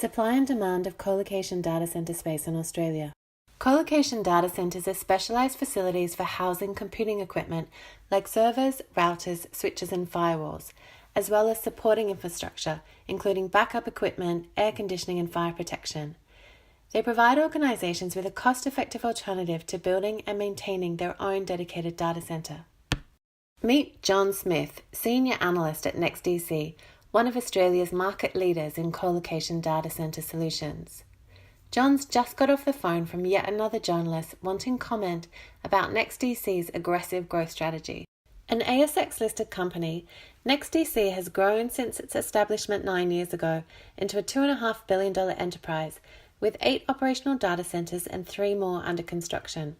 Supply and demand of colocation data center space in Australia. Colocation data centers are specialized facilities for housing computing equipment like servers, routers, switches, and firewalls, as well as supporting infrastructure, including backup equipment, air conditioning, and fire protection. They provide organizations with a cost-effective alternative to building and maintaining their own dedicated data center. Meet John Smith, Senior Analyst at NextDC, one of Australia's market leaders in colocation data center solutions. John's just got off the phone from yet another journalist wanting comment about NextDC's aggressive growth strategy. An ASX-listed company, NextDC has grown since its establishment 9 years ago into a $2.5 billion enterprise with 8 operational data centers and 3 more under construction.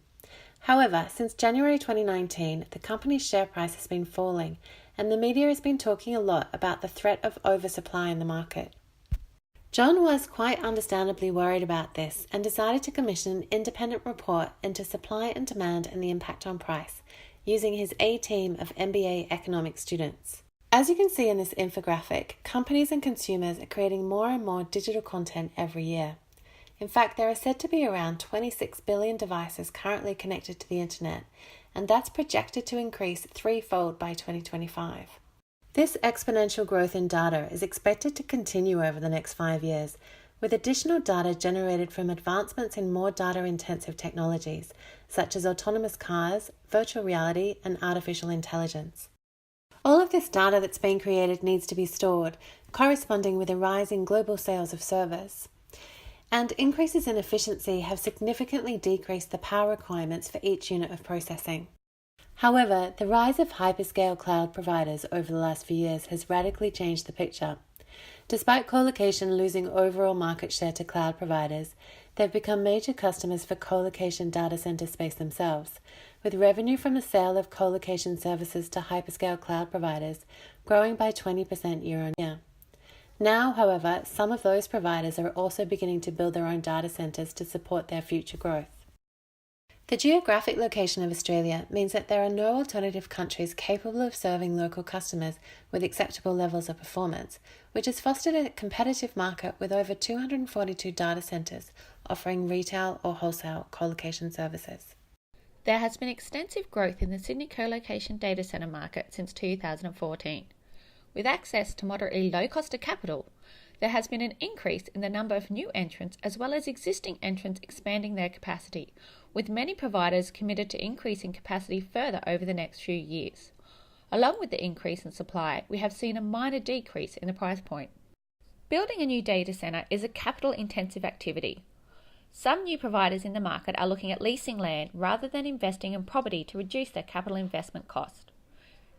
However, since January 2019, the company's share price has been falling, and the media has been talking a lot about the threat of oversupply in the market. John was quite understandably worried about this and decided to commission an independent report into supply and demand and the impact on price, using his A-team of MBA economics students. As you can see in this infographic, companies and consumers are creating more and more digital content every year. In fact, there are said to be around 26 billion devices currently connected to the internet, and that's projected to increase threefold by 2025. This exponential growth in data is expected to continue over the next 5 years, with additional data generated from advancements in more data-intensive technologies, such as autonomous cars, virtual reality, and artificial intelligence. All of this data that's being created needs to be stored, corresponding with a rise in global sales of servers. And increases in efficiency have significantly decreased the power requirements for each unit of processing. However, the rise of hyperscale cloud providers over the last few years has radically changed the picture. Despite colocation losing overall market share to cloud providers, they've become major customers for colocation data center space themselves, with revenue from the sale of colocation services to hyperscale cloud providers growing by 20% year on year. Now, however, some of those providers are also beginning to build their own data centers to support their future growth. The geographic location of Australia means that there are no alternative countries capable of serving local customers with acceptable levels of performance, which has fostered a competitive market with over 242 data centers offering retail or wholesale colocation services. There has been extensive growth in the Sydney colocation data centre market since 2014. With access to moderately low cost of capital, there has been an increase in the number of new entrants as well as existing entrants expanding their capacity, with many providers committed to increasing capacity further over the next few years. Along with the increase in supply, we have seen a minor decrease in the price point. Building a new data centre is a capital-intensive activity. Some new providers in the market are looking at leasing land rather than investing in property to reduce their capital investment cost.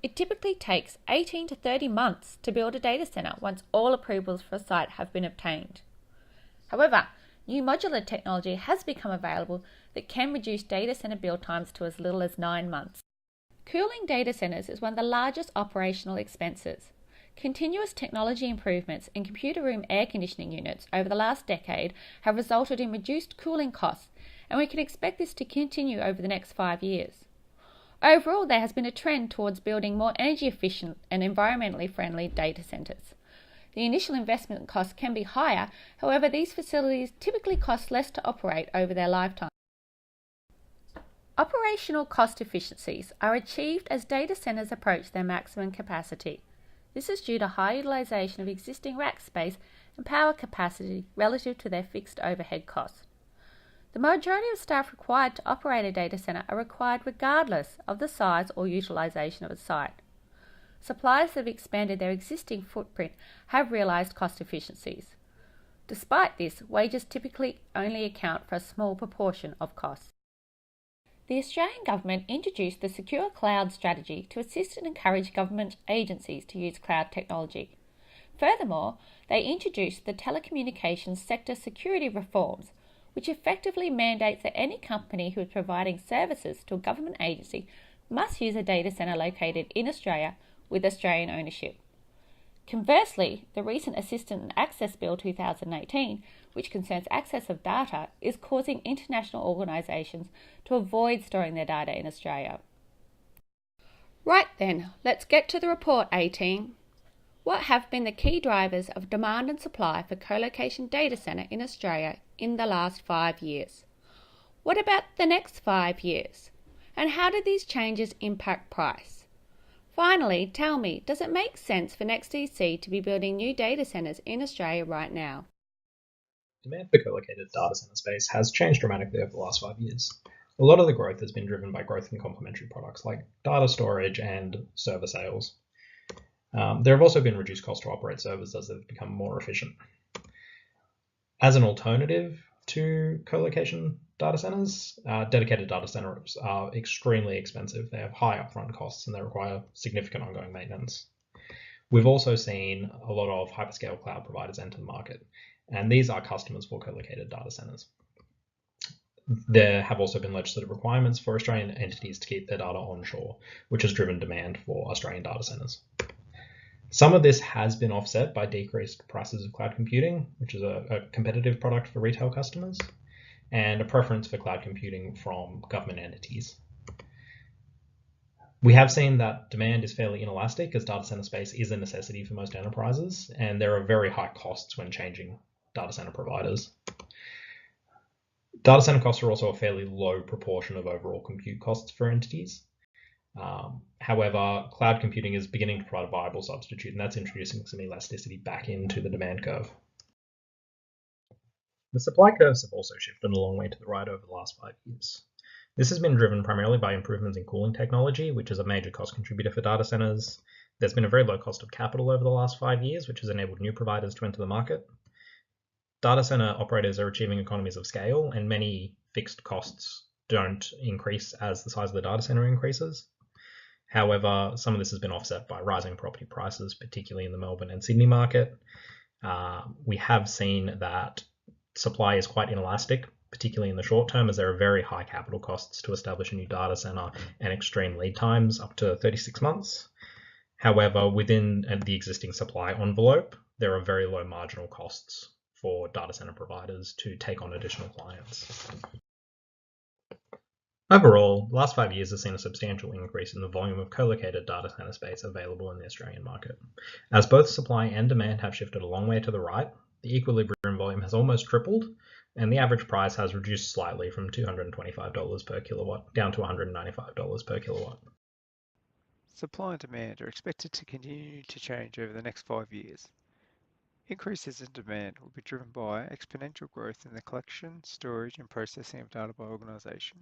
It typically takes 18 to 30 months to build a data centre once all approvals for a site have been obtained. However, new modular technology has become available that can reduce data centre build times to as little as 9 months. Cooling data centres is one of the largest operational expenses. Continuous technology improvements in computer room air conditioning units over the last decade have resulted in reduced cooling costs, and we can expect this to continue over the next 5 years. Overall, there has been a trend towards building more energy efficient and environmentally friendly data centres. The initial investment costs can be higher, however, these facilities typically cost less to operate over their lifetime. Operational cost efficiencies are achieved as data centres approach their maximum capacity. This is due to high utilisation of existing rack space and power capacity relative to their fixed overhead costs. The majority of staff required to operate a data centre are required regardless of the size or utilisation of a site. Suppliers that have expanded their existing footprint have realised cost efficiencies. Despite this, wages typically only account for a small proportion of costs. The Australian Government introduced the Secure Cloud Strategy to assist and encourage government agencies to use cloud technology. Furthermore, they introduced the Telecommunications Sector Security Reforms, which effectively mandates that any company who is providing services to a government agency must use a data centre located in Australia with Australian ownership. Conversely, the recent Assistance and Access Bill 2018, which concerns access of data, is causing international organisations to avoid storing their data in Australia. Right then, let's get to the report, A-Team. What have been the key drivers of demand and supply for colocation data centre in Australia in the last 5 years? What about the next 5 years? And how do these changes impact price? Finally, tell me, does it make sense for NextDC to be building new data centres in Australia right now? Demand for co-located data center space has changed dramatically over the last 5 years. A lot of the growth has been driven by growth in complementary products like data storage and server sales. There have also been reduced costs to operate servers as they've become more efficient. As an alternative to co-location data centers, dedicated data centers are extremely expensive. They have high upfront costs and they require significant ongoing maintenance. We've also seen a lot of hyperscale cloud providers enter the market, and these are customers for co-located data centers. There have also been legislative requirements for Australian entities to keep their data onshore, which has driven demand for Australian data centers. Some of this has been offset by decreased prices of cloud computing, which is a competitive product for retail customers, and a preference for cloud computing from government entities. We have seen that demand is fairly inelastic as data center space is a necessity for most enterprises, and there are very high costs when changing data center providers. Data center costs are also a fairly low proportion of overall compute costs for entities. However, cloud computing is beginning to provide a viable substitute, and that's introducing some elasticity back into the demand curve. The supply curves have also shifted a long way to the right over the last 5 years. This has been driven primarily by improvements in cooling technology, which is a major cost contributor for data centers. There's been a very low cost of capital over the last 5 years, which has enabled new providers to enter the market. Data center operators are achieving economies of scale, and many fixed costs don't increase as the size of the data center increases. However, some of this has been offset by rising property prices, particularly in the Melbourne and Sydney market. We have seen that supply is quite inelastic, particularly in the short term, as there are very high capital costs to establish a new data center and extreme lead times up to 36 months. However, within the existing supply envelope, there are very low marginal costs for data center providers to take on additional clients. Overall, the last 5 years has seen a substantial increase in the volume of co-located data center space available in the Australian market. As both supply and demand have shifted a long way to the right, the equilibrium volume has almost tripled, and the average price has reduced slightly from $225 per kilowatt down to $195 per kilowatt. Supply and demand are expected to continue to change over the next 5 years. Increases in demand will be driven by exponential growth in the collection, storage, and processing of data by organisation,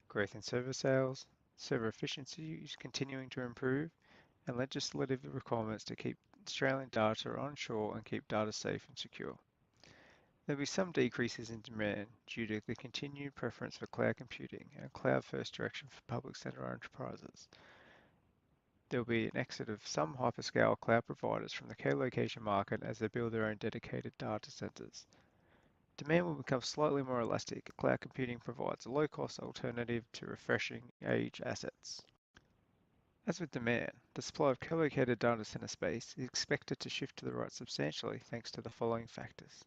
growth in server sales, server efficiency is continuing to improve, and legislative requirements to keep Australian data onshore and keep data safe and secure. There will be some decreases in demand due to the continued preference for cloud computing and a cloud-first direction for public sector enterprises. There will be an exit of some hyperscale cloud providers from the co-location market as they build their own dedicated data centers. Demand will become slightly more elastic. Cloud computing provides a low-cost alternative to refreshing aged assets. As with demand, the supply of co-located data center space is expected to shift to the right substantially thanks to the following factors.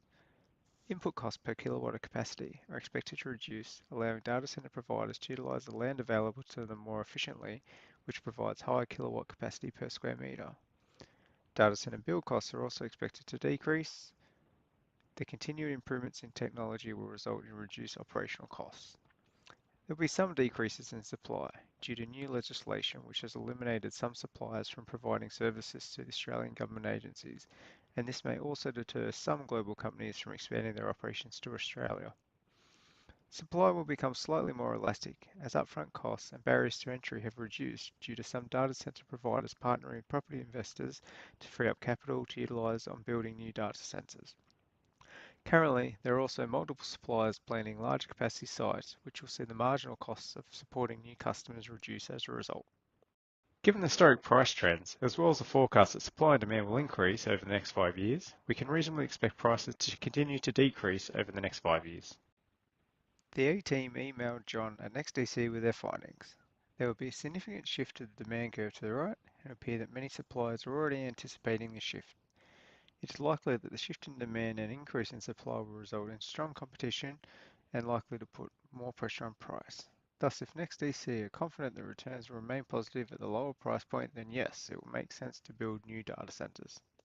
Input costs per kilowatt of capacity are expected to reduce, allowing data center providers to utilize the land available to them more efficiently, which provides higher kilowatt capacity per square meter. Data center build costs are also expected to decrease. The continued improvements in technology will result in reduced operational costs. There will be some decreases in supply due to new legislation which has eliminated some suppliers from providing services to the Australian government agencies, and this may also deter some global companies from expanding their operations to Australia. Supply will become slightly more elastic as upfront costs and barriers to entry have reduced due to some data center providers partnering with property investors to free up capital to utilise on building new data centers. Currently, there are also multiple suppliers planning large capacity sites, which will see the marginal costs of supporting new customers reduce as a result. Given the historic price trends, as well as the forecast that supply and demand will increase over the next 5 years, we can reasonably expect prices to continue to decrease over the next 5 years. The A team emailed John at NextDC with their findings. There will be a significant shift to the demand curve to the right, and it appears that many suppliers are already anticipating this shift. It is likely that the shift in demand and increase in supply will result in strong competition and likely to put more pressure on price. Thus, if NextDC are confident that returns will remain positive at the lower price point, then yes, it will make sense to build new data centers.